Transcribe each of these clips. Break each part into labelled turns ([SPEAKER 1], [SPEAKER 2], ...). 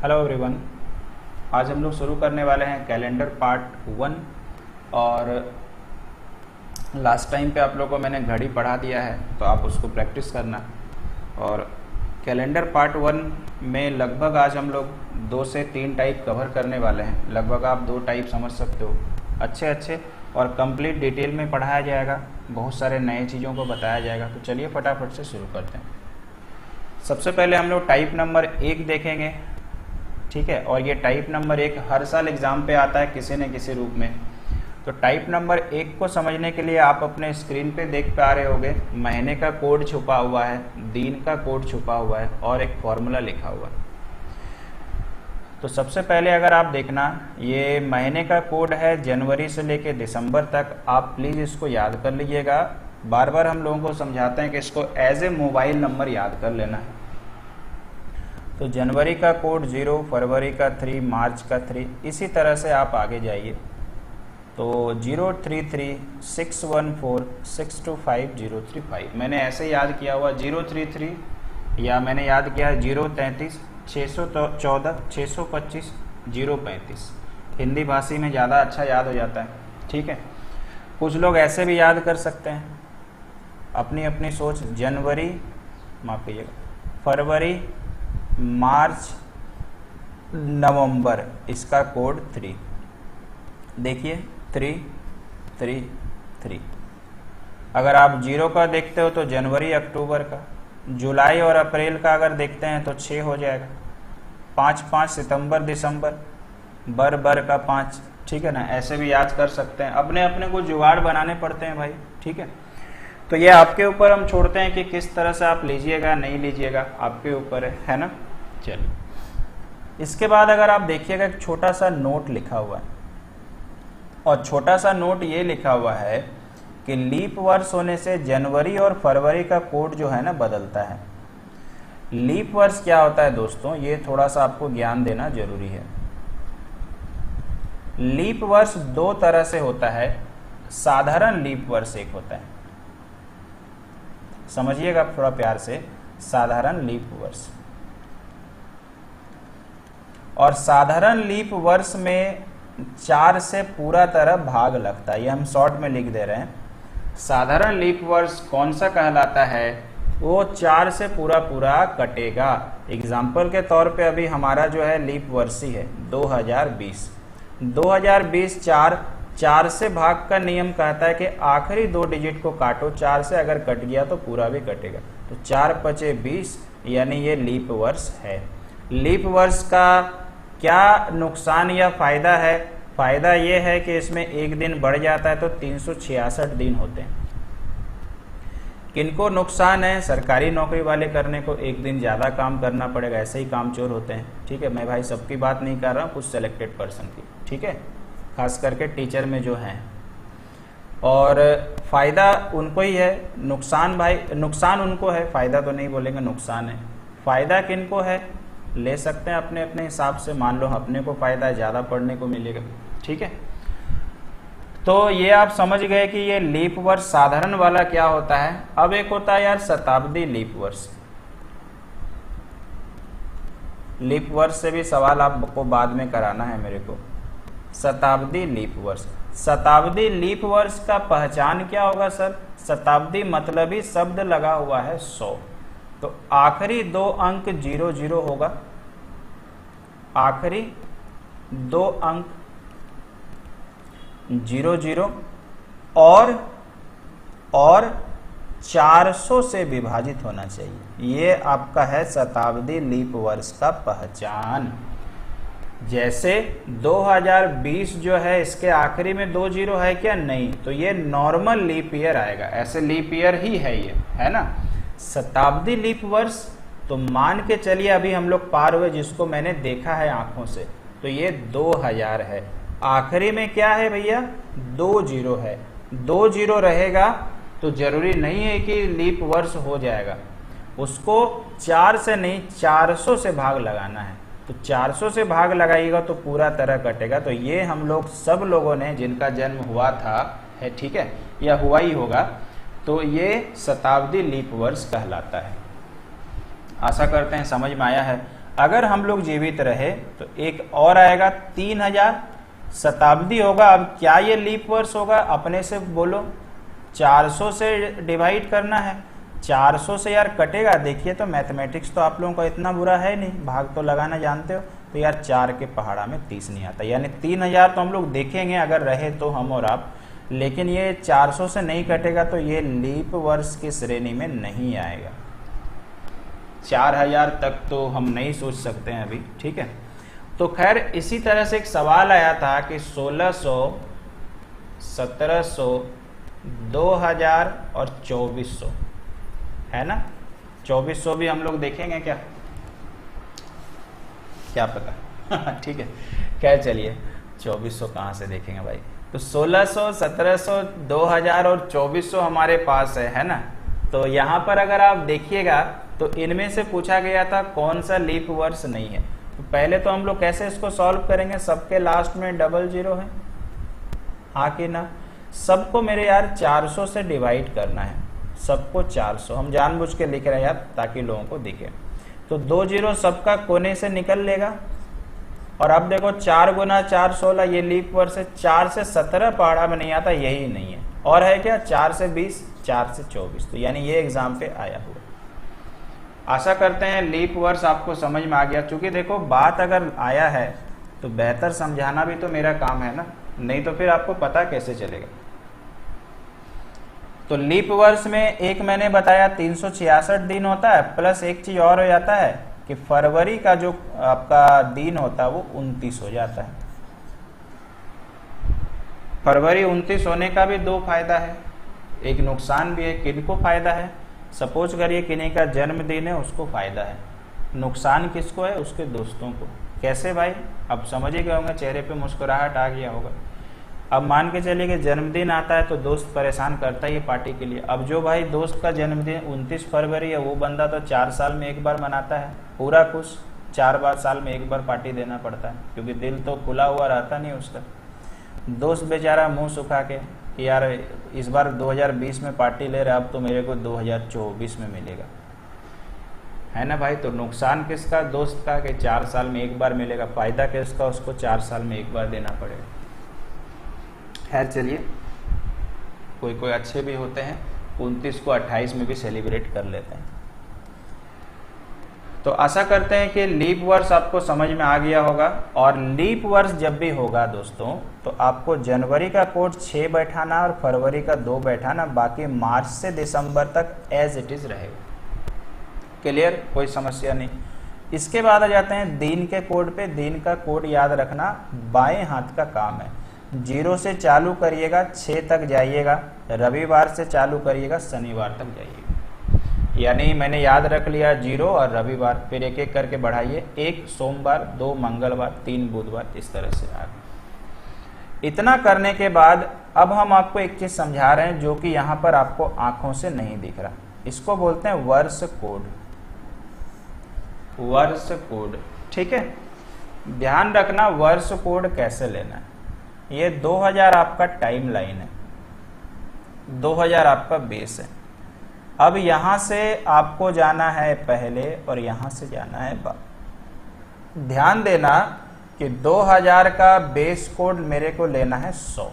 [SPEAKER 1] Hello everyone. आज हम लोग शुरू करने वाले हैं कैलेंडर पार्ट 1। और लास्ट टाइम पे आप लोगों को मैंने घड़ी पढ़ा दिया है, तो आप उसको प्रैक्टिस करना। और कैलेंडर पार्ट 1 में लगभग आज हम लोग 2 से 3 टाइप कवर करने वाले हैं। लगभग आप 2 टाइप समझ सकते हो, अच्छे और कंप्लीट डिटेल में पढ़ाया जाएगा, बहुत सारे नए चीज़ों को बताया जाएगा। तो चलिए फटाफट से शुरू करते हैं। सबसे पहले हम लोग टाइप नंबर 1 देखेंगे, ठीक है। और ये टाइप नंबर 1 हर साल एग्जाम पे आता है किसी न किसी रूप में। तो टाइप नंबर 1 को समझने के लिए आप अपने स्क्रीन पे देख पा रहे होंगे, महीने का कोड छुपा हुआ है, दिन का कोड छुपा हुआ है और एक फॉर्मूला लिखा हुआ है। तो सबसे पहले अगर आप देखना, ये महीने का कोड है जनवरी से लेकर दिसंबर तक। आप प्लीज़ इसको याद कर लीजिएगा। बार बार हम लोगों को समझाते हैं कि इसको एज ए मोबाइल नंबर याद कर लेना है। तो जनवरी का कोड 0, फरवरी का 3, मार्च का 3, इसी तरह से आप आगे जाइए। तो 033614625 मैंने ऐसे याद किया हुआ 033, या मैंने याद किया है 033 614 625 035। हिंदी भाषी में ज़्यादा अच्छा याद हो जाता है, ठीक है। कुछ लोग ऐसे भी याद कर सकते हैं, अपनी अपनी सोच। जनवरी, माफ कीजिएगा, फरवरी, मार्च, नवंबर, इसका कोड 3। देखिए 3 3 3। अगर आप 0 का देखते हो तो जनवरी अक्टूबर का, जुलाई और अप्रैल का अगर देखते हैं तो 6 हो जाएगा। 5 सितंबर दिसंबर, बर का 5, ठीक है ना। ऐसे भी याद कर सकते हैं, अपने अपने को जुगाड़ बनाने पड़ते हैं भाई, ठीक है। तो ये आपके ऊपर हम छोड़ते हैं कि किस तरह से आप लीजिएगा नहीं लीजिएगा, आपके ऊपर है ना। चलिए, इसके बाद अगर आप देखिएगा एक छोटा सा नोट लिखा हुआ है, और छोटा सा नोट ये लिखा हुआ है कि लीप वर्ष होने से जनवरी और फरवरी का कोड जो है ना बदलता है। लीप वर्ष क्या होता है दोस्तों, ये थोड़ा सा आपको ज्ञान देना जरूरी है। लीप वर्ष 2 तरह से होता है। साधारण लीप वर्ष एक होता है, समझिएगा थोड़ा प्यार से। साधारण लीप वर्ष और साधारण लीप वर्ष में 4 से पूरा तरह भाग लगता है। ये हम शॉर्ट में लिख दे रहे हैं। साधारण लीप वर्ष कौन सा कहलाता है, वो 4 से पूरा कटेगा। एग्जाम्पल के तौर पे अभी हमारा जो है लीप वर्ष ही है 2020। 2020 4 से भाग का नियम कहता है कि आखिरी 2 डिजिट को काटो, 4 से अगर कट गया तो पूरा भी कटेगा। तो 4 × 20 यानी ये लीप वर्ष है। लीप वर्ष का क्या नुकसान या फायदा है? फायदा ये है कि इसमें एक दिन बढ़ जाता है तो 366 दिन होते हैं। किनको नुकसान है? सरकारी नौकरी वाले करने को एक दिन ज़्यादा काम करना पड़ेगा, ऐसे ही कामचोर होते हैं, ठीक है। मैं भाई सबकी बात नहीं कर रहा हूँ, कुछ सेलेक्टेड पर्सन की, ठीक है, खास करके टीचर में जो हैं। और फायदा उनको ही है, नुकसान भाई, नुकसान उनको है, फायदा तो नहीं बोलेंगे, नुकसान है। फायदा किनको है? ले सकते हैं अपने अपने हिसाब से। मान लो अपने को फायदा ज़्यादा पढ़ने को मिलेगा, ठीक है। तो ये आप समझ गए कि ये लीप वर्ष साधारण वाला क्या होता है। अब एक होता है यार शताब्दी लीप वर्ष। लीप वर्ष से भी सवाल आपको बाद में कराना है मेरे को। शताब्दी लीप वर्ष, शताब्दी लीप वर्ष का पहचान क्या होगा सर? शताब्दी मतलब ही शब्द लगा हुआ है 100, तो आखिरी 2 अंक 00 होगा। आखिरी 2 अंक 00 और 400 से विभाजित होना चाहिए। ये आपका है शताब्दी लीप वर्ष का पहचान। जैसे 2020 जो है, इसके आखिरी में 2 0 है क्या? नहीं, तो ये नॉर्मल लीप ईयर आएगा, ऐसे लीप ईयर ही है ये, है ना। शताब्दी लीप वर्ष तो मान के चलिए अभी हम लोग पार हुए, जिसको मैंने देखा है आंखों से, तो ये 2000 है। आखिरी में क्या है भैया? 2 0 है। 2 0 रहेगा तो जरूरी नहीं है कि लीप वर्ष हो जाएगा, उसको 4 से नहीं 400 से भाग लगाना है। तो 400 से भाग लगाइएगा तो पूरा तरह कटेगा। तो ये हम लोग सब लोगों ने जिनका जन्म हुआ था है, ठीक है, या हुआ ही होगा, तो ये शताब्दी लीप वर्ष कहलाता है। आशा करते हैं समझ में आया है। अगर हम लोग जीवित रहे तो एक और आएगा 3000 शताब्दी होगा। अब क्या ये लीप वर्ष होगा? अपने से बोलो, 400 से डिवाइड करना है। 400 से यार कटेगा? देखिए तो मैथमेटिक्स तो आप लोगों का इतना बुरा है नहीं, भाग तो लगाना जानते हो। तो यार 4 के पहाड़ा में 30 नहीं आता, यानी 3000 तो हम लोग देखेंगे अगर रहे तो हम और आप, लेकिन ये 400 से नहीं कटेगा तो ये लीप वर्ष की श्रेणी में नहीं आएगा। 4000 तक तो हम नहीं सोच सकते हैं अभी, ठीक है। तो खैर इसी तरह से एक सवाल आया था कि 1600, 1700, 2000 और 2400 है ना। 2400 भी हम लोग देखेंगे क्या पता ठीक है, खैर चलिए 2400 कहाँ से देखेंगे भाई। तो 1600, 1700, 2000 और 2400 हमारे पास है ना। तो यहाँ पर अगर आप देखिएगा तो इनमें से पूछा गया था कौन सा लीप वर्ष नहीं है। तो पहले तो हम लोग कैसे इसको सॉल्व करेंगे? सबके लास्ट में 00 है, हाँ कि ना। सबको मेरे यार 400 से डिवाइड करना है, सबको 400। हम जानबूझ के लिख रहे हैं यार ताकि लोगों को दिखे। तो 20 सबका कोने से निकल लेगा। और अब देखो 4 गुना 4 16, ये लीप वर्ष है। 4 से 17 पहाड़ा में नहीं आता, यही नहीं है। और है क्या? 4 से 20, 4 से 24। तो यानी ये एग्जाम पे आया हुआ। आशा करते हैं लीप वर्ष आपको समझ में आ गया। क्योंकि देखो बात अगर आया है तो बेहतर समझाना भी तो मेरा काम है ना, नहीं तो फिर आपको पता कैसे चलेगा। तो लीप वर्ष में एक मैंने बताया 366 दिन होता है, प्लस एक चीज और हो जाता है कि फरवरी का जो आपका दिन होता है वो 29 हो जाता है। फरवरी 29 होने का भी 2 फायदा है, एक नुकसान भी है। किनको फायदा है? सपोज करिए किन्हीं का जन्मदिन है, उसको फायदा है। नुकसान किसको है? उसके दोस्तों को। कैसे भाई? अब समझ ही गए होंगे, चेहरे पे मुस्कुराहट आ गया होगा। अब मान के चलिए कि जन्मदिन आता है तो दोस्त परेशान करता ही है पार्टी के लिए। अब जो भाई दोस्त का जन्मदिन 29 फरवरी है, वो बंदा तो 4 साल में एक बार मनाता है, पूरा खुश। 4 बार साल में एक बार पार्टी देना पड़ता है, क्योंकि दिल तो खुला हुआ रहता नहीं उसका। दोस्त बेचारा मुंह सुखा के कि यार इस बार 2020 में पार्टी ले रहा, अब तो मेरे को 2024 में मिलेगा, है ना भाई। तो नुकसान किसका? दोस्त का, कि 4 साल में एक बार मिलेगा। फायदा किसका? उसको 4 साल में एक बार देना पड़ेगा। खैर चलिए, कोई अच्छे भी होते हैं, 29 को 28 में भी सेलिब्रेट कर लेते हैं। तो आशा करते हैं कि लीप वर्ष आपको समझ में आ गया होगा। और लीप वर्ष जब भी होगा दोस्तों, तो आपको जनवरी का कोड 6 बैठाना और फरवरी का 2 बैठाना, बाकी मार्च से दिसंबर तक एज इट इज रहेगा। क्लियर? कोई समस्या नहीं। इसके बाद आ जाते हैं दिन के कोड पे। दिन का कोड याद रखना बाएं हाथ का काम है। 0 से चालू करिएगा, 6 तक जाइएगा, रविवार से चालू करिएगा, शनिवार तक जाइएगा। यानी मैंने याद रख लिया 0 और रविवार, फिर एक एक करके बढ़ाइए। 1 सोमवार, 2 मंगलवार, 3 बुधवार, इस तरह से आगे। इतना करने के बाद अब हम आपको एक चीज समझा रहे हैं जो कि यहाँ पर आपको आंखों से नहीं दिख रहा। इसको बोलते हैं वर्ष कोड। वर्ष कोड, ठीक है। ध्यान रखना वर्ष कोड कैसे लेना है। ये 2000 आपका टाइम लाइन है, 2000 आपका बेस है। अब यहां से आपको जाना है पहले और यहां से जाना है बाद। ध्यान देना कि 2000 का बेस कोड मेरे को लेना है 100,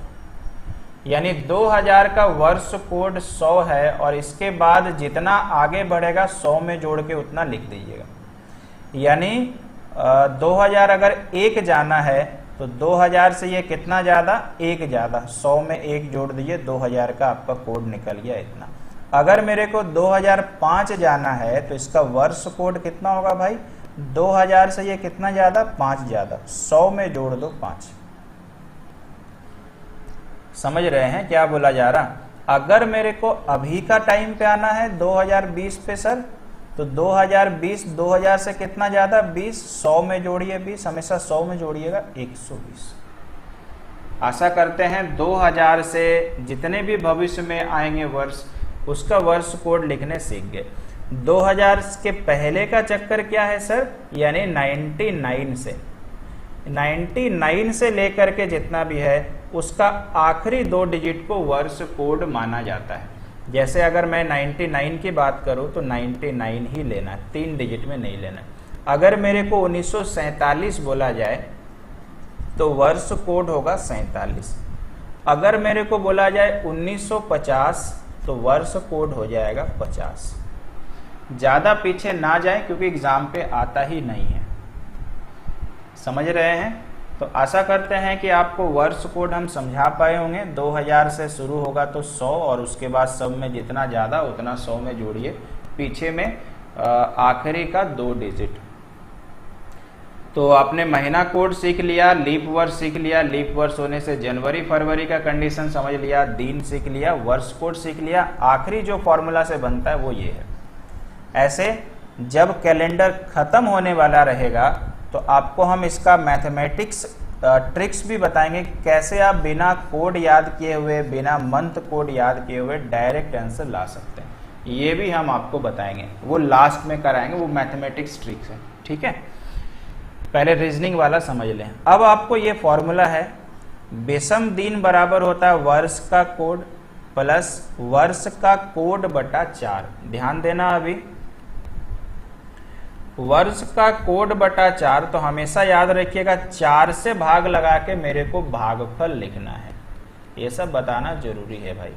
[SPEAKER 1] यानी 2000 का वर्ष कोड 100 है। और इसके बाद जितना आगे बढ़ेगा 100 में जोड़ के उतना लिख दीजिएगा। यानी 2000 अगर 1 जाना है तो 2000 से ये कितना ज्यादा? 1 ज्यादा, 100 में 1 जोड़ दीजिए, 2000 का आपका कोड निकल गया इतना। अगर मेरे को 2005 जाना है तो इसका वर्ष कोड कितना होगा भाई? 2000 से ये कितना ज्यादा? 5 ज्यादा, 100 में जोड़ दो 5। समझ रहे हैं क्या बोला जा रहा? अगर मेरे को अभी का टाइम पे आना है 2020 पे सर, तो 2020 2000 से कितना ज्यादा? 20, 100 में जोड़िए 20, हमेशा 100 में जोड़िएगा 120। आशा करते हैं 2000 से जितने भी भविष्य में आएंगे वर्ष, उसका वर्ष कोड लिखने सीख गए। 2000 के पहले का चक्कर क्या है सर? यानी 99 से लेकर के जितना भी है उसका आखिरी 2 डिजिट को वर्ष कोड माना जाता है। जैसे अगर मैं 99 की बात करूं तो 99 ही लेना है, 3 डिजिट में नहीं लेना है। अगर मेरे को 1947 बोला जाए तो वर्ष कोड होगा 47। अगर मेरे को बोला जाए 1950 तो वर्ष कोड हो जाएगा 50। ज्यादा पीछे ना जाए क्योंकि एग्जाम पे आता ही नहीं है। समझ रहे हैं? तो आशा करते हैं कि आपको वर्ष कोड हम समझा पाए होंगे। 2000 से शुरू होगा तो 100 और उसके बाद सब में जितना ज़्यादा उतना 100 में जोड़िए, पीछे में आखिरी का 2 डिजिट। तो आपने महीना कोड सीख लिया, लीप वर्ष सीख लिया, लीप वर्ष होने से जनवरी फरवरी का कंडीशन समझ लिया, दिन सीख लिया, वर्ष कोड सीख लिया। आखिरी जो फॉर्मूला से बनता है वो ये है। ऐसे जब कैलेंडर खत्म होने वाला रहेगा तो आपको हम इसका मैथमेटिक्स ट्रिक्स भी बताएंगे, कैसे आप बिना कोड याद किए हुए, बिना मंथ कोड याद किए हुए डायरेक्ट आंसर ला सकते हैं। ये भी हम आपको बताएंगे, वो लास्ट में कराएंगे, वो मैथमेटिक्स ट्रिक्स है। ठीक है, पहले रीजनिंग वाला समझ लें। अब आपको ये फॉर्मूला है, विषम दिन बराबर होता है वर्ष का कोड प्लस वर्ष का कोड बटा 4। ध्यान देना, अभी वर्ष का कोड बटा 4 तो हमेशा याद रखिएगा 4 से भाग लगा के मेरे को भागफल लिखना है। ये सब बताना जरूरी है भाई।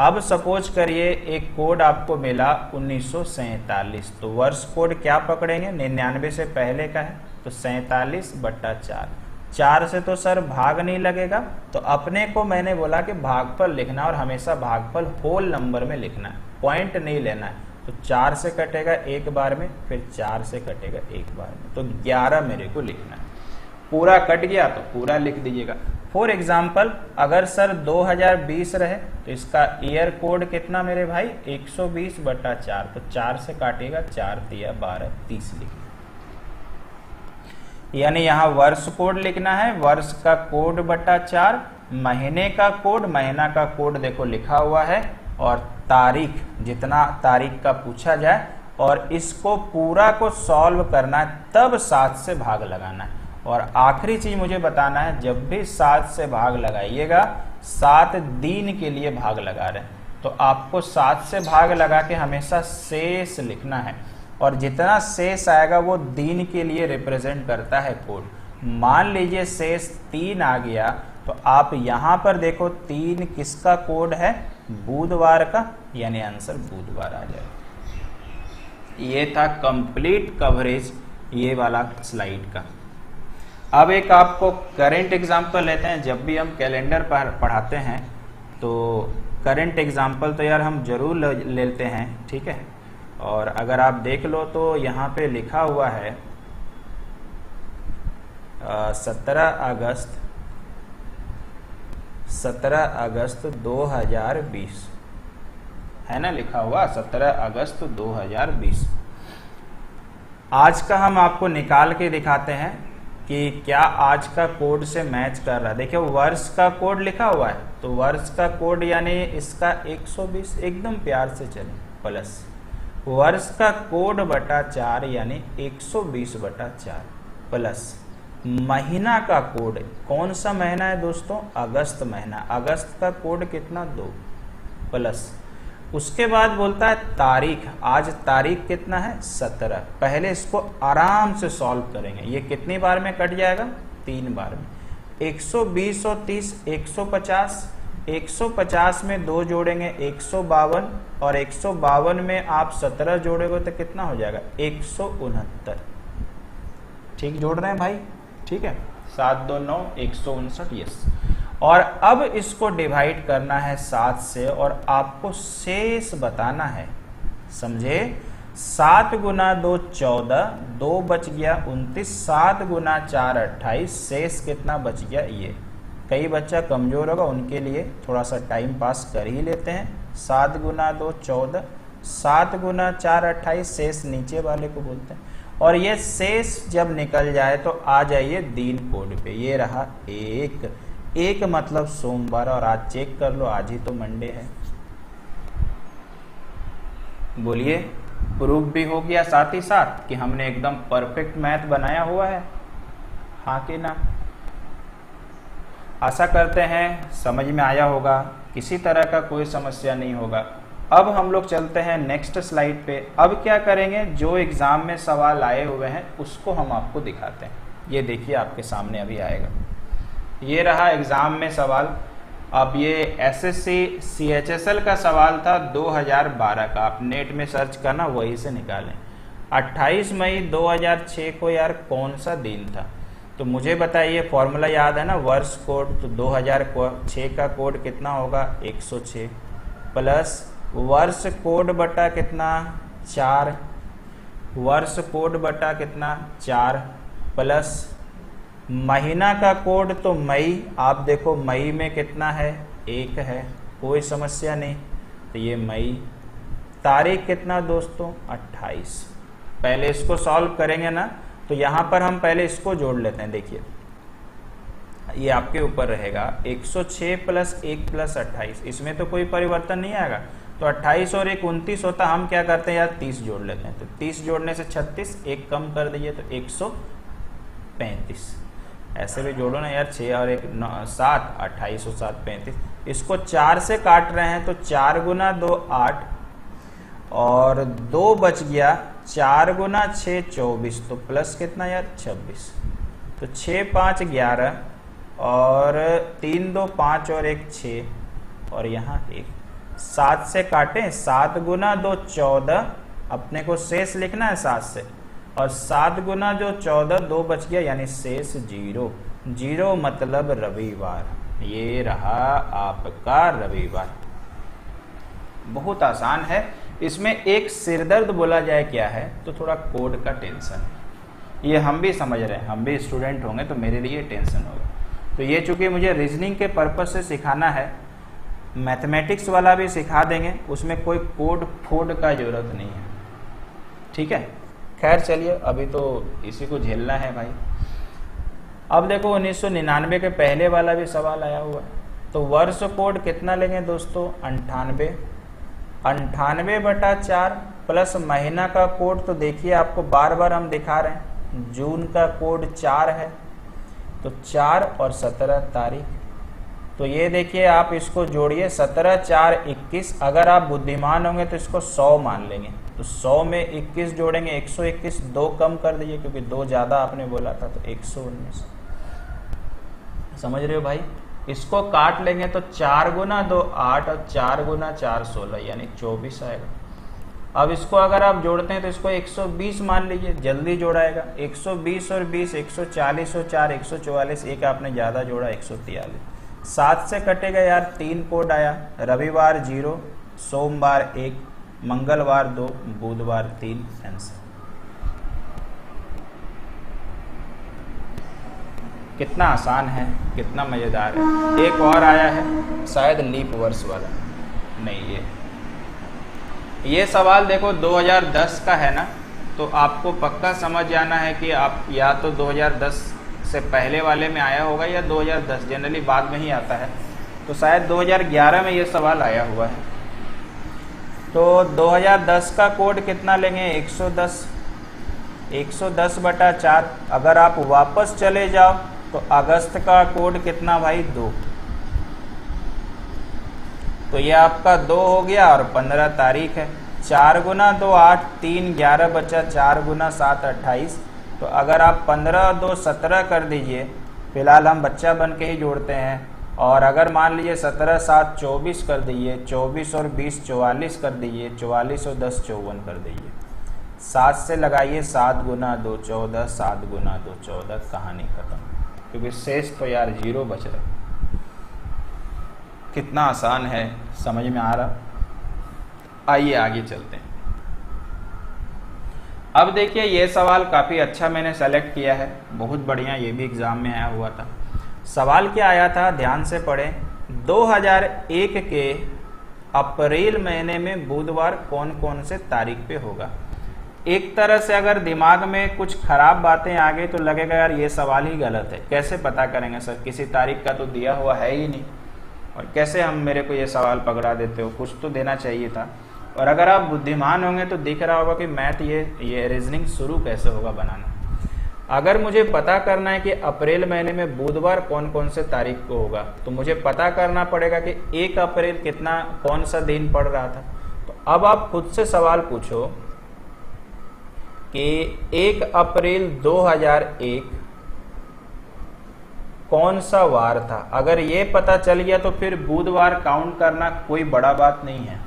[SPEAKER 1] अब सपोज करिए एक कोड आपको मिला 1947, तो वर्ष कोड क्या पकड़ेंगे? 99 से पहले का है तो 47 बटा 4। 4 से तो सर भाग नहीं लगेगा, तो अपने को मैंने बोला कि भागफल लिखना और हमेशा भागफल होल नंबर में लिखना है, पॉइंट नहीं लेना है। तो 4 से कटेगा एक बार में, फिर 4 से कटेगा एक बार में, तो 11 मेरे को लिखना है। पूरा कट गया तो पूरा लिख दीजिएगा। फॉर एग्जाम्पल अगर सर 2020 रहे तो इसका ईयर कोड कितना मेरे भाई? 120 बटा 4। तो 4 से काटिएगा, 4 तिया 12, 30 लिखिए। यानी यहाँ वर्ष कोड लिखना है, वर्ष का कोड बटा 4, महीने का कोड, महीना का कोड देखो लिखा हुआ है, और तारीख, जितना तारीख का पूछा जाए, और इसको पूरा को सॉल्व करना है, तब 7 से भाग लगाना है। और आखिरी चीज मुझे बताना है, जब भी 7 से भाग लगाइएगा, 7 दिन के लिए भाग लगा रहे हैं तो आपको 7 से भाग लगा के हमेशा शेष लिखना है, और जितना शेष आएगा वो दिन के लिए रिप्रेजेंट करता है कोड। मान लीजिए शेष 3 आ गया, तो आप यहां पर देखो 3 किसका कोड है? बुधवार का, यानी आंसर बुधवार आ जाएगा। ये था कंप्लीट कवरेज ये वाला स्लाइड का। अब एक आपको करंट एग्जाम्पल लेते हैं। जब भी हम कैलेंडर पढ़ाते हैं तो करंट एग्जाम्पल तो यार हम जरूर लेते हैं, ठीक है। और अगर आप देख लो तो यहाँ पे लिखा हुआ है 17 अगस्त 2020 है ना, लिखा हुआ 17 अगस्त 2020। आज का हम आपको निकाल के दिखाते हैं कि क्या आज का कोड से मैच कर रहा है। देखिए वर्ष का कोड लिखा हुआ है, तो वर्ष का कोड यानी इसका 120, एकदम प्यार से चले, प्लस वर्ष का कोड बटा 4 यानी 120 बटा 4, प्लस महीना का कोड, कौन सा महीना है दोस्तों? अगस्त महीना, अगस्त का कोड कितना? 2, प्लस उसके बाद बोलता है तारीख, आज तारीख कितना है? 17। पहले इसको आराम से सॉल्व करेंगे। ये कितनी बार में कट जाएगा? 3 बार में। 120 और 30 150, 150 में 2 जोड़ेंगे 152, और 152 में आप 17 जोड़ेंगे तो कितना हो जाएगा? 169। ठीक जोड़ रहे हैं भाई? ठीक है, 7 2 9 159, यस। और अब इसको डिवाइड करना है 7 से, और आपको शेष बताना है, समझे? 7 गुना 2 14, 2 बच गया 29, 7 गुना 4 28, शेष कितना बच गया? ये कई बच्चा कमजोर होगा, उनके लिए थोड़ा सा टाइम पास कर ही लेते हैं। 7 गुना 2 14, 7 गुना 4 28, शेष नीचे वाले को बोलते हैं। और ये शेष जब निकल जाए तो आ जाइए दिन कोड पे। ये रहा 1 मतलब सोमवार, और आज चेक कर लो, आज ही तो मंडे है। बोलिए, प्रूफ भी हो गया साथ ही साथ कि हमने एकदम परफेक्ट मैथ बनाया हुआ है, हाँ कि ना? आशा करते हैं समझ में आया होगा, किसी तरह का कोई समस्या नहीं होगा। अब हम लोग चलते हैं नेक्स्ट स्लाइड पे। अब क्या करेंगे, जो एग्जाम में सवाल आए हुए हैं उसको हम आपको दिखाते हैं। ये देखिए आपके सामने अभी आएगा, ये रहा एग्जाम में सवाल। अब ये एसएससी सीएचएसएल का सवाल था 2012 का, आप नेट में सर्च करना वही से निकालें। 28 मई 2006 को यार कौन सा दिन था, तो मुझे बताइए। फॉर्मूला याद है ना, वर्ष कोड, तो 2006 का कोड कितना होगा 106 प्लस वर्ष कोड बटा कितना 4, वर्ष कोड बटा कितना 4 प्लस महीना का कोड तो मई, आप देखो मई में कितना है 1 है, कोई समस्या नहीं, तो ये मई। तारीख कितना दोस्तों 28। पहले इसको सॉल्व करेंगे ना, तो यहां पर हम पहले इसको जोड़ लेते हैं। देखिए ये आपके ऊपर रहेगा 106 प्लस 1 प्लस 28, इसमें तो कोई परिवर्तन नहीं आएगा, तो 28 और 1 29 होता। हम क्या करते हैं यार 30 जोड़ लेते हैं, तो 30 जोड़ने से 36, 1 कम कर दीजिए तो 135। ऐसे भी जोड़ो ना यार, 6 और 1 7, 28 और 7 35। इसको 4 से काट रहे हैं तो 4 गुना 2 8 और 2 बच गया, 4 गुना 6 24, तो प्लस कितना यार 26, तो 6 5 11 और 3 2 5 और 1 6 और यहाँ 1। 7 से काटें, 7 गुना 2 14, अपने को शेष लिखना है 7 से, और 7 गुना जो 14, 2 बच गया यानी शेष 0। 0 मतलब रविवार। ये रहा आपका रविवार। बहुत आसान है। इसमें एक सिरदर्द बोला जाए क्या है, तो थोड़ा कोड का टेंशन है। ये हम भी समझ रहे हैं, हम भी स्टूडेंट होंगे तो मेरे लिए टेंशन होगा। तो ये चूंकि मुझे रीजनिंग के पर्पज से सिखाना है, मैथमेटिक्स वाला भी सिखा देंगे, उसमें कोई कोड फोड का जरूरत नहीं है, ठीक है। खैर चलिए, अभी तो इसी को झेलना है भाई। अब देखो 1999 के पहले वाला भी सवाल आया हुआ है, तो वर्ष कोड कितना लेंगे दोस्तों 98, 98 बटा 4 प्लस महीना का कोड, तो देखिए आपको बार बार हम दिखा रहे हैं, जून का कोड 4 है, तो 4 और 17 तारीख। तो ये देखिए आप इसको जोड़िए, 17 4 21। अगर आप बुद्धिमान होंगे तो इसको 100 मान लेंगे, तो 100 में 21 जोड़ेंगे 121, 2 कम कर दीजिए क्योंकि 2 ज़्यादा आपने बोला था, तो 119। समझ रहे हो भाई। इसको काट लेंगे तो 4 गुना 2 8 और 4 गुना 4 16 यानी 24 आएगा। अब इसको अगर आप जोड़ते हैं तो इसको 120 मान लीजिए, जल्दी जोड़ाएगा। 120 और 20 140 और 4 144, एक आपने ज़्यादा जोड़ा 143। 7 से कटेगा यार, 3 कोड आया, रविवार 0, सोमवार 1, मंगलवार 2, बुधवार 3। आंसर कितना आसान है, कितना मज़ेदार है। एक और आया है शायद लीप वर्ष वाला, नहीं ये सवाल देखो 2010 का है ना, तो आपको पक्का समझ जाना है कि आप या तो 2010 से पहले वाले में आया होगा या 2010, जनरली बाद में ही आता है, तो शायद 2011 में ये सवाल आया हुआ है। तो 2010 का कोड कितना लेंगे 110, 110 बटा 4। अगर आप वापस चले जाओ तो अगस्त का कोड कितना भाई 2, तो ये आपका 2 हो गया और 15 तारीख है। 4 गुना 2 8, 3 11 बचा, 4 गुना 7 28। तो अगर आप 15 2 17 कर दीजिए, फिलहाल हम बच्चा बन के ही जोड़ते हैं, और अगर मान लीजिए 17 7 24 कर दीजिए, 24 और 20 44 कर दीजिए, 44 और 10 54 कर दीजिए। 7 से लगाइए, 7 गुना 2 14, 7 गुना 2 14, कहानी खत्म, क्योंकि शेष तो यार 0 बच रहा। कितना आसान है, समझ में आ रहा। आइए आगे चलते हैं। अब देखिए ये सवाल काफ़ी अच्छा मैंने सेलेक्ट किया है, बहुत बढ़िया, ये भी एग्ज़ाम में आया हुआ था। सवाल क्या आया था, ध्यान से पढ़ें। 2001 के अप्रैल महीने में बुधवार कौन कौन से तारीख पे होगा। एक तरह से अगर दिमाग में कुछ खराब बातें आ गई तो लगेगा यार ये सवाल ही गलत है, कैसे पता करेंगे सर, किसी तारीख का तो दिया हुआ है ही नहीं, और कैसे हम मेरे को ये सवाल पकड़ा देते हो, कुछ तो देना चाहिए था। और अगर आप बुद्धिमान होंगे तो दिख रहा होगा कि मैथ ये रीजनिंग शुरू कैसे होगा बनाना। अगर मुझे पता करना है कि अप्रैल महीने में बुधवार कौन कौन से तारीख को होगा, तो मुझे पता करना पड़ेगा कि 1 अप्रैल कौन सा दिन पड़ रहा था। अब आप खुद से सवाल पूछो कि 1 अप्रैल 2001 कौन सा वार था। अगर ये पता चल गया तो फिर बुधवार काउंट करना कोई बड़ा बात नहीं है।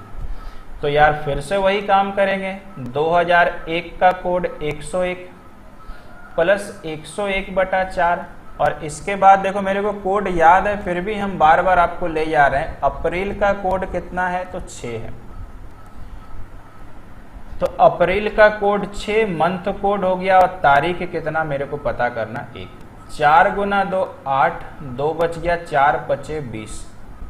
[SPEAKER 1] तो यार फिर से वही काम करेंगे, 2001 का कोड 101 प्लस 101/4, और इसके बाद देखो मेरे को कोड याद है फिर भी हम बार बार आपको ले जा रहे हैं। अप्रैल का कोड कितना है तो 6 है, तो अप्रैल का कोड 6, मंथ कोड हो गया, और तारीख कितना मेरे को पता करना 1। 4 गुना 2 8, 2 बच गया, 4 पचे 20।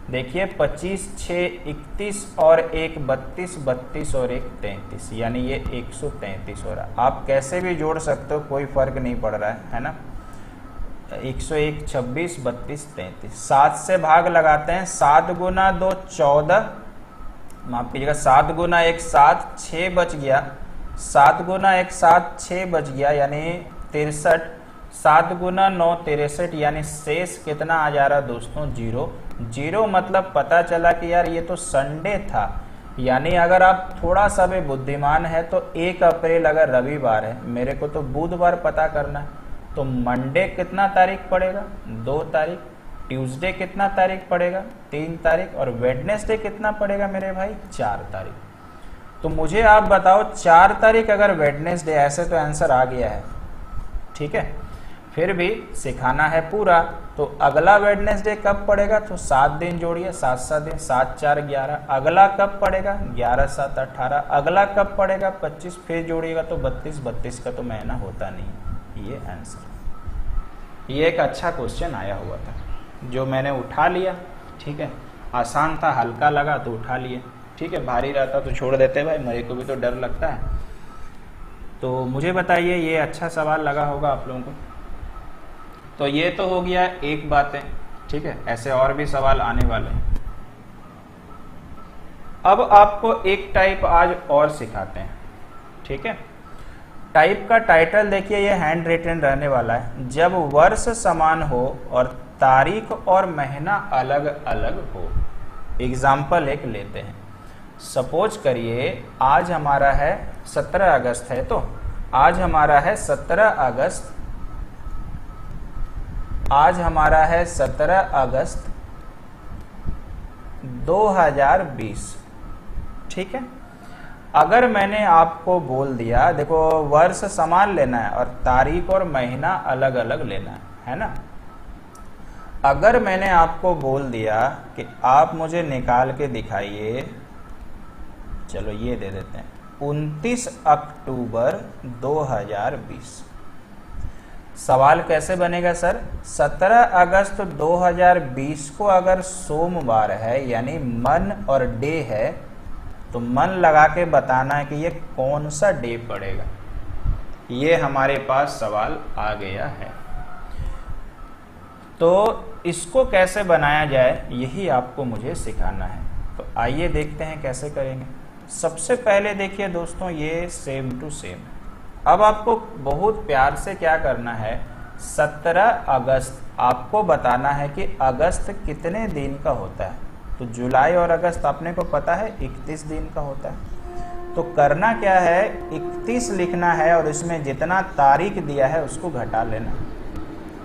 [SPEAKER 1] देखिए 25 6 31 और 1 32, 32 और 1 33, यानी ये 133 हो रहा। आप कैसे भी जोड़ सकते हो, कोई फर्क नहीं पड़ रहा है ना। 101 26 32 33, 7 से भाग लगाते हैं। 7 गुना 2 14, माफ कीजिएगा, 7 गुना 1 7, 6 बच गया, 7 गुना 1 7, 6 बच गया यानी 63। 7 गुना 9 63, यानी शेष कितना आ जा रहा दोस्तों 0। 0 मतलब पता चला कि यार ये तो संडे था, यानी अगर आप थोड़ा सा भी बुद्धिमान है तो 1 अप्रैल अगर रविवार है, मेरे को तो बुधवार पता करना है, तो मंडे कितना तारीख पड़ेगा 2 तारीख, ट्यूसडे कितना तारीख पड़ेगा 3 तारीख, और वेडनेसडे कितना पड़ेगा मेरे भाई 4 तारीख। तो मुझे आप बताओ 4 तारीख अगर वेडनेसडे, ऐसे तो आंसर आ गया है, ठीक है, फिर भी सिखाना है पूरा। तो अगला वेडनेसडे कब पड़ेगा, तो 7 दिन जोड़िए, 7 7 दिन, 7 4 11। अगला कब पड़ेगा 11 7 18। अगला कब पड़ेगा 25, फिर जोड़िएगा तो 32, 32 का तो महीना होता नहीं। ये आंसर, ये एक अच्छा क्वेश्चन आया हुआ था जो मैंने उठा लिया, ठीक है, आसान था, हल्का लगा तो उठा लिए, ठीक है, भारी रहता तो छोड़ देते भाई, मेरे को भी तो डर लगता है। तो मुझे बताइए ये अच्छा सवाल लगा होगा आप लोगों को। तो ये तो हो गया एक बातें, ठीक है, ऐसे और भी सवाल आने वाले हैं। अब आपको एक टाइप आज और सिखाते हैं, ठीक है। टाइप का टाइटल देखिए, ये हैंड रिटन रहने वाला है। जब वर्ष समान हो और तारीख और महीना अलग अलग हो। एग्जाम्पल एक लेते हैं, सपोज करिए आज हमारा है 17 अगस्त है, तो आज हमारा है 17 अगस्त, आज हमारा है 17 अगस्त 2020, ठीक है। अगर मैंने आपको बोल दिया, देखो वर्ष समान लेना है और तारीख और महीना अलग अलग लेना है ना। अगर मैंने आपको बोल दिया कि आप मुझे निकाल के दिखाइए, चलो ये दे देते हैं 29 अक्टूबर 2020। सवाल कैसे बनेगा सर, 17 अगस्त 2020 को अगर सोमवार है यानी मन और डे है, तो मन लगा के बताना है कि ये कौन सा डे पड़ेगा। ये हमारे पास सवाल आ गया है। तो इसको कैसे बनाया जाए यही आपको मुझे सिखाना है। तो आइए देखते हैं कैसे करेंगे। सबसे पहले देखिए दोस्तों, ये सेम टू सेम। अब आपको बहुत प्यार से क्या करना है, 17 अगस्त आपको बताना है कि अगस्त कितने दिन का होता है। तो जुलाई और अगस्त अपने को पता है 31 दिन का होता है। तो करना क्या है, 31 लिखना है और इसमें जितना तारीख दिया है उसको घटा लेना।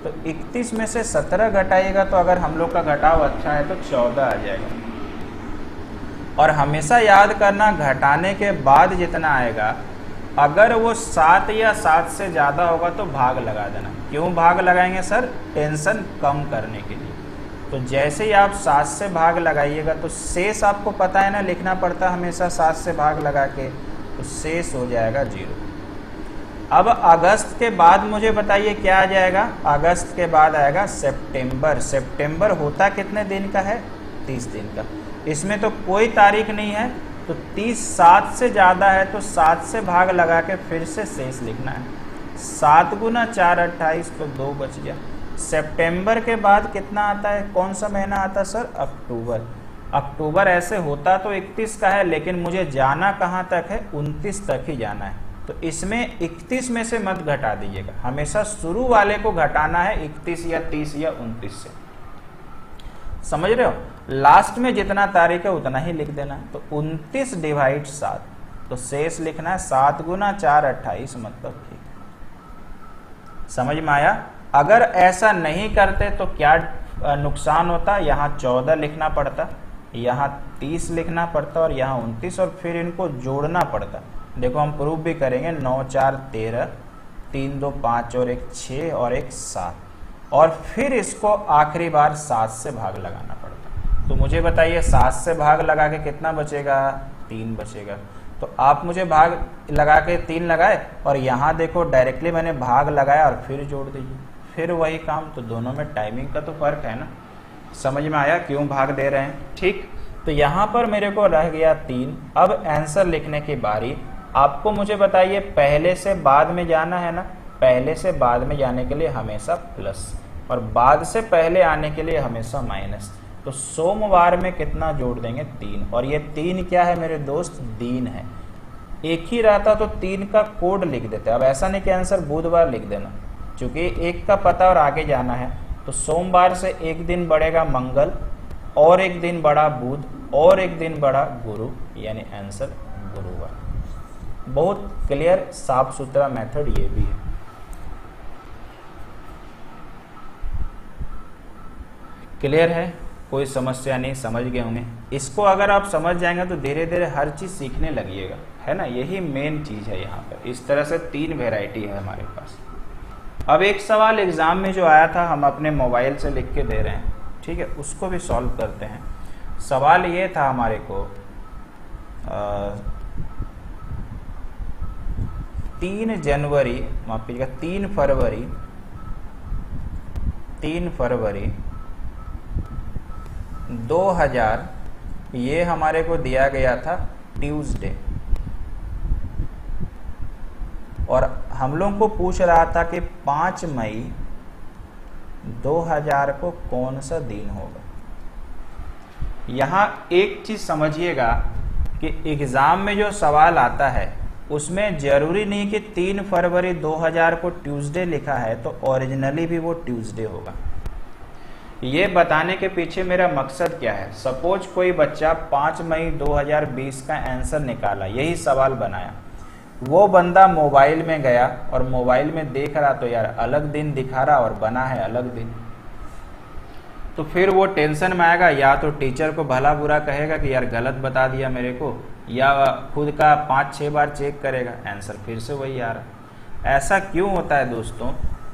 [SPEAKER 1] तो 31 में से 17 घटाइएगा तो अगर हम लोग का घटाव अच्छा है तो 14 आ जाएगा। और हमेशा याद करना, घटाने के बाद जितना आएगा अगर वो 7 या 7 से ज़्यादा होगा तो भाग लगा देना। क्यों भाग लगाएंगे सर, टेंशन कम करने के लिए। तो जैसे ही आप 7 से भाग लगाइएगा तो शेष आपको पता है ना, लिखना पड़ता है हमेशा 7 से भाग लगा के, तो शेष हो जाएगा 0। अब अगस्त के बाद मुझे बताइए क्या आ जाएगा, अगस्त के बाद आएगा सितंबर। सितंबर होता कितने दिन का है, 30 दिन का। इसमें तो कोई तारीख नहीं है, तो 30 7 से ज़्यादा है तो 7 से भाग लगा के फिर से शेष लिखना है। 7 गुना 4 28, तो 2 बच गया। सितंबर के बाद कितना आता है, कौन सा महीना आता है सर, अक्टूबर। अक्टूबर ऐसे होता तो 31 का है, लेकिन मुझे जाना कहाँ तक है, 29 तक ही जाना है। तो इसमें 31 में से मत घटा दीजिएगा, हमेशा शुरू वाले को घटाना है 31 या 30 या 29 से। समझ रहे हो। लास्ट में जितना तारीख है उतना ही लिख देना। तो 29 डिवाइड 7, तो शेष लिखना है 7 गुना 4 28, मतलब ठीक। समझ में आया? अगर ऐसा नहीं करते तो क्या नुकसान होता? यहाँ 14 लिखना पड़ता, यहाँ 30 लिखना पड़ता और यहाँ 29, और फिर इनको जोड़ना पड़ता। देखो हम प्रूफ भी करेंगे। 9 4 13, 3 2 5 और 1 6 और 1 7, और फिर इसको आखिरी बार 7 से भाग लगाना पड़ता। तो मुझे बताइए 7 से भाग लगा के कितना बचेगा? 3 बचेगा। तो आप मुझे भाग लगा के 3 लगाए, और यहाँ देखो डायरेक्टली मैंने भाग लगाया और फिर जोड़ दीजिए, फिर वही काम। तो दोनों में टाइमिंग का तो फर्क है ना। समझ में आया क्यों भाग दे रहे हैं? ठीक। तो यहाँ पर मेरे को रह गया 3। अब आंसर लिखने की बारी। आपको मुझे बताइए पहले से बाद में जाना है ना, पहले से बाद में जाने के लिए हमेशा प्लस, और बाद से पहले आने के लिए हमेशा माइनस। तो सोमवार में कितना जोड़ देंगे? 3। और ये 3 क्या है मेरे दोस्त? दिन है। एक ही रहता तो 3 का कोड लिख देते। अब ऐसा नहीं कि आंसर बुधवार लिख देना, क्योंकि एक का पता और आगे जाना है। तो सोमवार से एक दिन बढ़ेगा मंगल, और एक दिन बढ़ा बुध, और एक दिन बढ़ा गुरु, यानी आंसर गुरुवार। बहुत क्लियर साफ सुथरा मेथड ये भी है। क्लियर है? कोई समस्या नहीं, समझ गए होंगे। इसको अगर आप समझ जाएंगे तो धीरे धीरे हर चीज सीखने लगिएगा, है ना। यही मेन चीज है यहाँ पर। इस तरह से 3 वेराइटी है हमारे पास। अब एक सवाल एग्जाम में जो आया था, हम अपने मोबाइल से लिख के दे रहे हैं, ठीक है, उसको भी सॉल्व करते हैं। सवाल ये था हमारे को 3 जनवरी, माफ कीजिएगा 3 फरवरी 2000, ये हमारे को दिया गया था ट्यूसडे, और हम लोग को पूछ रहा था कि 5 मई 2000 को कौन सा दिन होगा। यहाँ एक चीज समझिएगा कि एग्जाम में जो सवाल आता है उसमें जरूरी नहीं कि 3 फरवरी 2000 को ट्यूसडे लिखा है तो ओरिजिनली भी वो ट्यूसडे होगा। ये बताने के पीछे मेरा मकसद क्या है? सपोज कोई बच्चा 5 मई 2020 का आंसर निकाला, यही सवाल बनाया, वो बंदा मोबाइल में गया और मोबाइल में देख रहा तो यार अलग दिन दिखा रहा और बना है अलग दिन, तो फिर वो टेंशन में आएगा। या तो टीचर को भला बुरा कहेगा कि यार गलत बता दिया मेरे को, या खुद का 5-6 बार चेक करेगा, आंसर फिर से वही आ रहा। ऐसा क्यों होता है दोस्तों?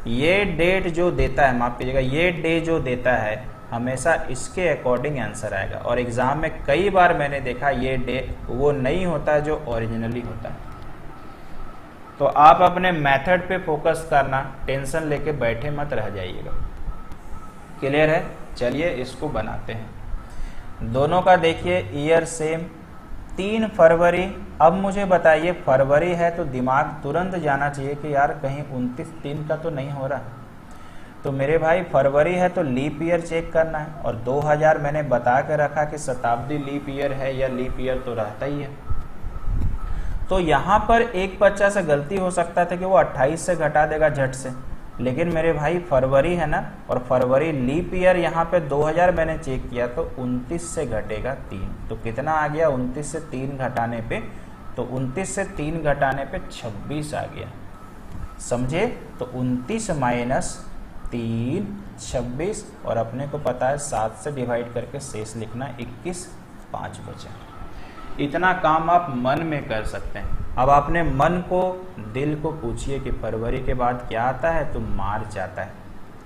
[SPEAKER 1] ये डेट जो देता है, माफ कीजिएगा, ये डे जो देता है हमेशा इसके अकॉर्डिंग आंसर आएगा। और एग्जाम में कई बार मैंने देखा ये डे वो नहीं होता है जो ओरिजिनली होता है। तो आप अपने मेथड पे फोकस करना, टेंशन लेके बैठे मत रह जाइएगा। क्लियर है? चलिए इसको बनाते हैं। दोनों का देखिए ईयर सेम, 3 फरवरी। अब मुझे बताइए फरवरी है तो दिमाग तुरंत जाना चाहिए कि यार कहीं 29-3 का तो नहीं हो रहा। तो मेरे भाई फरवरी है तो लीप ईयर चेक करना है, और 2000 मैंने बता के रखा कि शताब्दी लीप ईयर है या लीप ईयर तो रहता ही है। तो यहाँ पर एक बच्चा से गलती हो सकता था कि वो 28 से घटा देगा झट से, लेकिन मेरे भाई फरवरी है ना, और फरवरी लीप ईयर यहाँ पे 2000 मैंने चेक किया तो 29 से घटेगा 3, तो कितना आ गया? 29 से 3 घटाने पे, तो 29 से 3 घटाने पे 26 आ गया। समझे? तो 29 माइनस 3 26, और अपने को पता है 7 से डिवाइड करके शेष लिखना 21, 5 बचा। इतना काम आप मन में कर सकते हैं। अब आपने मन को, दिल को पूछिए कि फरवरी के बाद क्या आता है, तो मार्च आता है।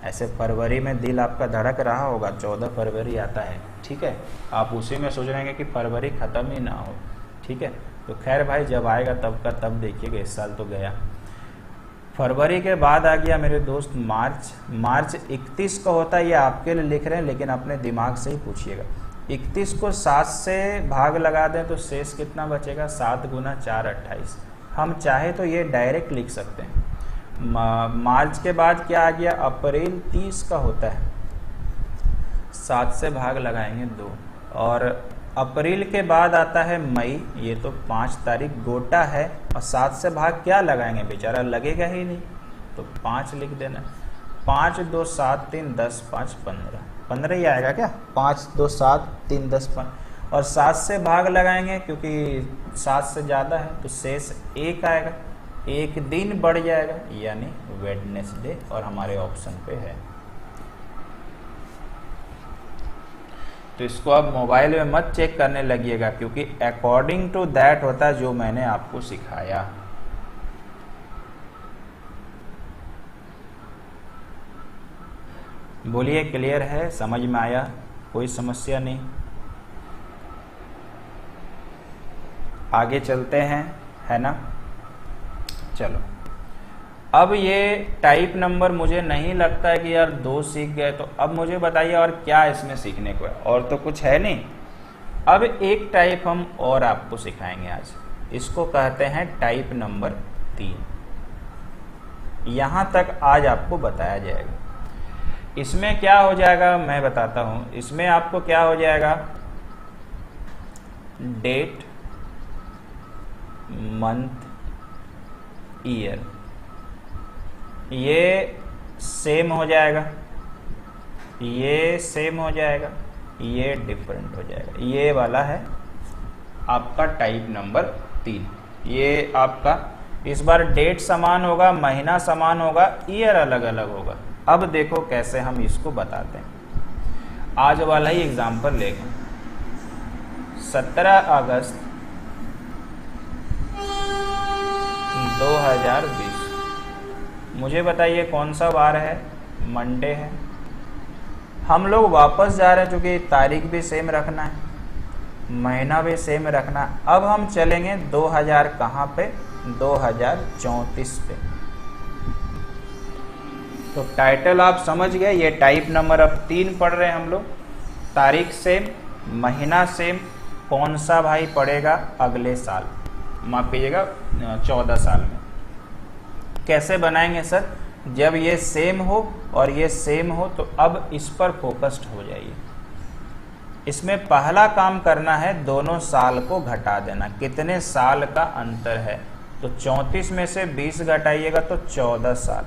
[SPEAKER 1] ऐसे फरवरी में दिल आपका धड़क रहा होगा, 14 फरवरी आता है, ठीक है। आप उसी में सोच रहे हैं कि फरवरी ख़त्म ही ना हो, ठीक है। तो खैर भाई जब आएगा तब का तब देखिएगा, इस साल तो गया। फरवरी के बाद आ गया मेरे दोस्त मार्च। मार्च 31 का होता है, ये आपके लिए लिख रहे हैं लेकिन अपने दिमाग से ही पूछिएगा। 31 को 7 से भाग लगा दें तो शेष कितना बचेगा? 7 गुना 4 28। हम चाहे तो ये डायरेक्ट लिख सकते हैं। मार्च के बाद क्या आ गया? अप्रैल 30 का होता है, 7 से भाग लगाएंगे 2, और अप्रैल के बाद आता है मई, ये तो 5 तारीख गोटा है, और 7 से भाग क्या लगाएंगे? बेचारा लगेगा ही नहीं, तो 5 लिख देना। 5 2 7 3 10 5 15, 15 ही आएगा क्या? 5 2 7 3 10 5, और 7 से भाग लगाएंगे क्योंकि 7 से ज़्यादा है तो शेष 1 आएगा, एक दिन बढ़ जाएगा यानी वेडनेसडे, और हमारे ऑप्शन पे है। तो इसको अब मोबाइल में मत चेक करने लगिएगा क्योंकि अकॉर्डिंग टू दैट होता है जो मैंने आपको सिखाया। बोलिए क्लियर है, समझ में आया, कोई समस्या नहीं? आगे चलते हैं, है ना? चलो, अब ये टाइप नंबर मुझे नहीं लगता है कि यार 2 सीख गए, तो अब मुझे बताइए और क्या इसमें सीखने को है? और तो कुछ है नहीं। अब एक टाइप हम और आपको सिखाएंगे आज, इसको कहते हैं टाइप नंबर 3। यहां तक आज आपको बताया जाएगा। इसमें क्या हो जाएगा मैं बताता हूं। इसमें आपको क्या हो जाएगा, डेट, मंथ, ईयर, ये सेम हो जाएगा, ये सेम हो जाएगा, ये डिफरेंट हो जाएगा। ये वाला है आपका टाइप नंबर 3। ये आपका इस बार डेट समान होगा, महीना समान होगा, ईयर अलग अलग होगा। अब देखो कैसे हम इसको बताते हैं। आज वाला ही एग्जाम्पल लेंगे। 17 अगस्त 2020, मुझे बताइए कौन सा वार है? मंडे है। हम लोग वापस जा रहे हैं क्योंकि तारीख भी सेम रखना है, महीना भी सेम रखना है। अब हम चलेंगे 2000 कहाँ पे? 2034 पे। तो टाइटल आप समझ गए, ये टाइप नंबर अब 3 पढ़ रहे हैं हम लोग। तारीख सेम, महीना सेम, कौन सा भाई पड़ेगा? अगले साल, माफ कीजिएगा 14 साल में। कैसे बनाएंगे सर? जब ये सेम हो और ये सेम हो तो अब इस पर फोकस्ड हो जाइए। इसमें पहला काम करना है दोनों साल को घटा देना। कितने साल का अंतर है? तो 34 में से 20 घटाइएगा तो 14 साल।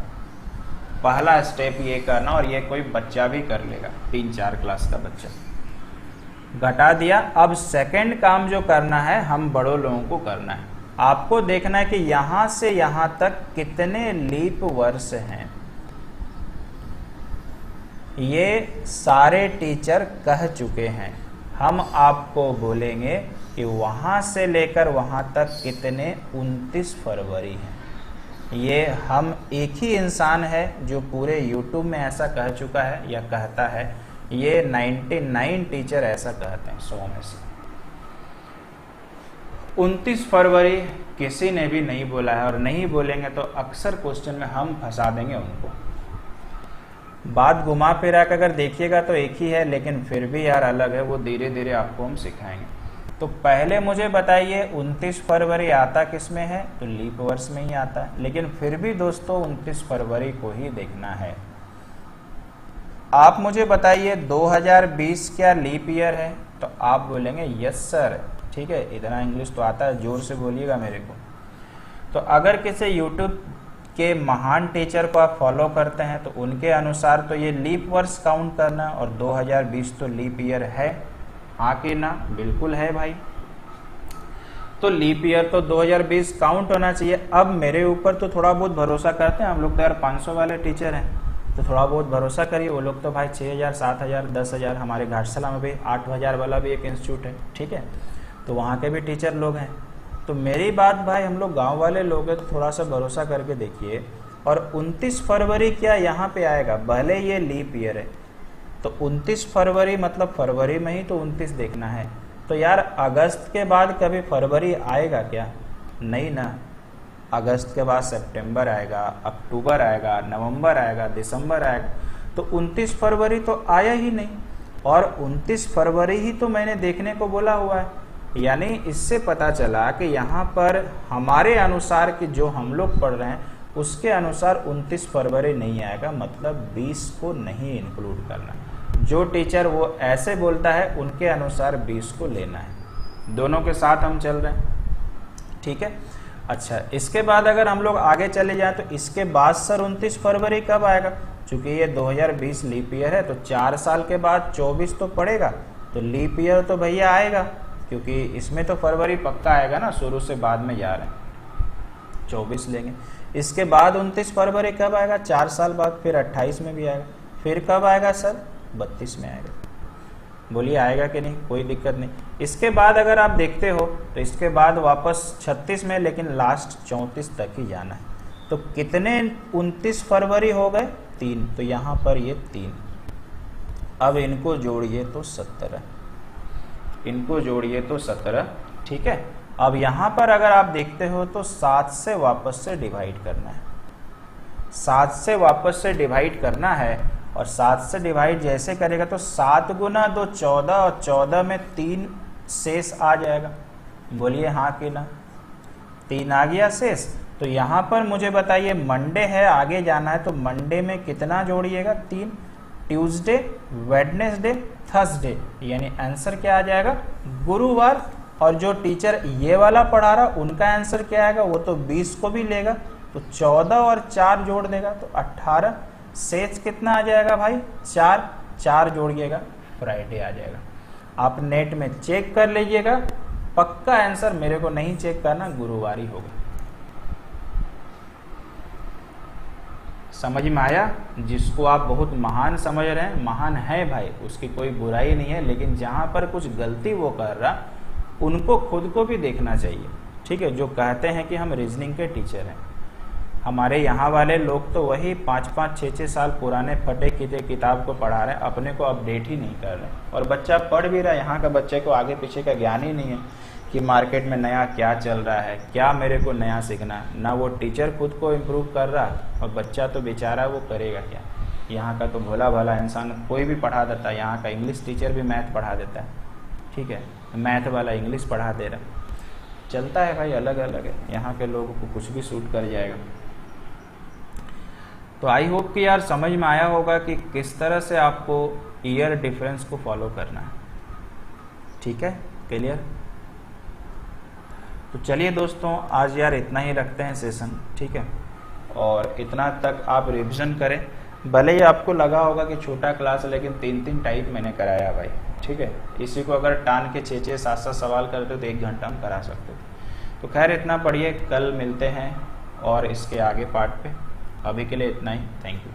[SPEAKER 1] पहला स्टेप ये करना, और ये कोई बच्चा भी कर लेगा, 3-4 क्लास का बच्चा। घटा दिया। अब सेकंड काम जो करना है हम बड़ों लोगों को करना है। आपको देखना है कि यहां से यहां तक कितने लीप वर्ष हैं। ये सारे टीचर कह चुके हैं। हम आपको बोलेंगे कि वहां से लेकर वहां तक कितने 29 फरवरी हैं। ये हम एक ही इंसान है जो पूरे YouTube में ऐसा कह चुका है या कहता है। ये 99 टीचर ऐसा कहते हैं 100 में से। 29 फरवरी किसी ने भी नहीं बोला है, और नहीं बोलेंगे तो अक्सर क्वेश्चन में हम फंसा देंगे उनको। बात घुमा फिरा कर अगर देखिएगा तो एक ही है, लेकिन फिर भी यार अलग है, वो धीरे धीरे आपको हम सिखाएंगे। तो पहले मुझे बताइए 29 फरवरी आता किस में है? तो लीप वर्ष में ही आता है। लेकिन फिर भी दोस्तों 29 फरवरी को ही देखना है। आप मुझे बताइए 2020 क्या लीप ईयर है? तो आप बोलेंगे यस सर। ठीक है, इतना इंग्लिश तो आता है, जोर से बोलिएगा मेरे को। तो अगर किसी यूट्यूब के महान टीचर को आप फॉलो करते हैं तो उनके अनुसार तो ये लीप वर्ष काउंट करना, और 2020 तो लीप ईयर है। हाँ कि ना? बिल्कुल है भाई। तो लीप ईयर तो 2020 काउंट होना चाहिए। अब मेरे ऊपर तो थोड़ा बहुत भरोसा करते हैं हम लोग, तो यार 500 वाले टीचर हैं तो थोड़ा बहुत भरोसा करिए। वो लोग तो भाई 6000, 7000, 10,000, हमारे घाटशिला में भी 8000 वाला भी एक इंस्टीट्यूट है। ठीक है, तो वहाँ के भी टीचर लोग हैं। तो मेरी बात भाई, हम लोग गांव वाले लोग हैं तो थोड़ा सा भरोसा करके देखिए। और 29 फरवरी क्या यहाँ पे आएगा? भले ये लीप ईयर है तो 29 फरवरी मतलब फरवरी में ही तो 29 देखना है। तो यार अगस्त के बाद कभी फरवरी आएगा क्या? नहीं ना। अगस्त के बाद सितंबर आएगा, अक्टूबर आएगा, नवंबर आएगा, दिसंबर आएगा। तो 29 फरवरी तो आया ही नहीं, और 29 फरवरी ही तो मैंने देखने को बोला हुआ है। यानी इससे पता चला कि यहाँ पर हमारे अनुसार कि जो हम लोग पढ़ रहे हैं उसके अनुसार 29 फरवरी नहीं आएगा, मतलब 20 को नहीं इंक्लूड करना। जो टीचर वो ऐसे बोलता है उनके अनुसार 20 को लेना है। दोनों के साथ हम चल रहे हैं। ठीक है, अच्छा इसके बाद अगर हम लोग आगे चले जाएं तो इसके बाद सर 29 फरवरी कब आएगा? चूंकि ये 2020 लीप ईयर है तो 4 साल के बाद 24 तो पड़ेगा, तो लीप ईयर तो भैया आएगा, क्योंकि इसमें तो फरवरी पक्का आएगा ना, शुरू से बाद में जा रहे हैं, 24 लेंगे। इसके बाद 29 फरवरी कब आएगा? 4 साल बाद, फिर 28 में भी आएगा, फिर कब आएगा सर? 32 में आएगा। बोलिए आएगा कि नहीं? कोई दिक्कत नहीं। इसके बाद अगर आप देखते हो तो इसके बाद वापस 36 में, लेकिन लास्ट 34 तक ही जाना है। तो कितने 29 फरवरी हो गए? 3, तो यहाँ पर ये 3। अब इनको जोड़िए तो 17, इनको जोड़िए तो 17, ठीक है। अब यहाँ पर अगर आप देखते हो तो 7 से वापस से डिवाइड करना है, 7 से वापस से डिवाइड करना है, और 7 से डिवाइड जैसे करेगा तो 7 गुना 2 14, और 14 में 3 शेष आ जाएगा। बोलिए हाँ कि ना? 3 आ गया शेष। तो यहाँ पर मुझे बताइए, मंडे है, आगे जाना है, तो मंडे में कितना जोड़िएगा? 3। ट्यूसडे, वेडनेसडे, थर्सडे, यानी आंसर क्या आ जाएगा? गुरुवार। और जो टीचर ये वाला पढ़ा रहा उनका आंसर क्या आएगा? वो तो 20 को भी लेगा, तो 14 और 4 जोड़ देगा तो 18। शेष कितना आ जाएगा भाई? 4 जोड़िएगा, फ्राइडे आ जाएगा। आप नेट में चेक कर लीजिएगा, पक्का आंसर, मेरे को नहीं चेक करना, गुरुवार ही होगा। समझ में आया? जिसको आप बहुत महान समझ रहे हैं, महान है भाई, उसकी कोई बुराई नहीं है, लेकिन जहां पर कुछ गलती वो कर रहा उनको खुद को भी देखना चाहिए, ठीक है। जो कहते हैं कि हम रीजनिंग के टीचर हैं, हमारे यहाँ वाले लोग तो वही 5-5, 6-6 साल पुराने फटे किते किताब को पढ़ा रहे हैं, अपने को अपडेट ही नहीं कर रहे। और बच्चा पढ़ भी रहा है, यहाँ का बच्चे को आगे पीछे का ज्ञान ही नहीं है कि मार्केट में नया क्या चल रहा है, क्या मेरे को नया सीखना है। ना वो टीचर खुद को इम्प्रूव कर रहा, और बच्चा तो बेचारा वो करेगा क्या। यहाँ का तो भोला भाला इंसान कोई भी पढ़ा देता है, यहाँ का इंग्लिश टीचर भी मैथ पढ़ा देता है, ठीक है, मैथ वाला इंग्लिश पढ़ा दे रहा, चलता है भाई, अलग अलग है। यहाँ के लोगों को कुछ भी सूट कर जाएगा। तो आई होप कि यार समझ में आया होगा कि किस तरह से आपको ईयर डिफरेंस को फॉलो करना है, ठीक है, क्लियर। तो चलिए दोस्तों, आज यार इतना ही रखते हैं सेशन, ठीक है। और इतना तक आप रिवीजन करें, भले ही आपको लगा होगा कि छोटा क्लास है, लेकिन 3-3 टाइप मैंने कराया भाई, ठीक है। इसी को अगर टान के 6-6, 7-7 सवाल करते हो तो 1 घंटा हम करा सकते थे। तो खैर इतना पढ़िए, कल मिलते हैं और इसके आगे पार्ट पे। अभी के लिए इतना ही, थैंक यू।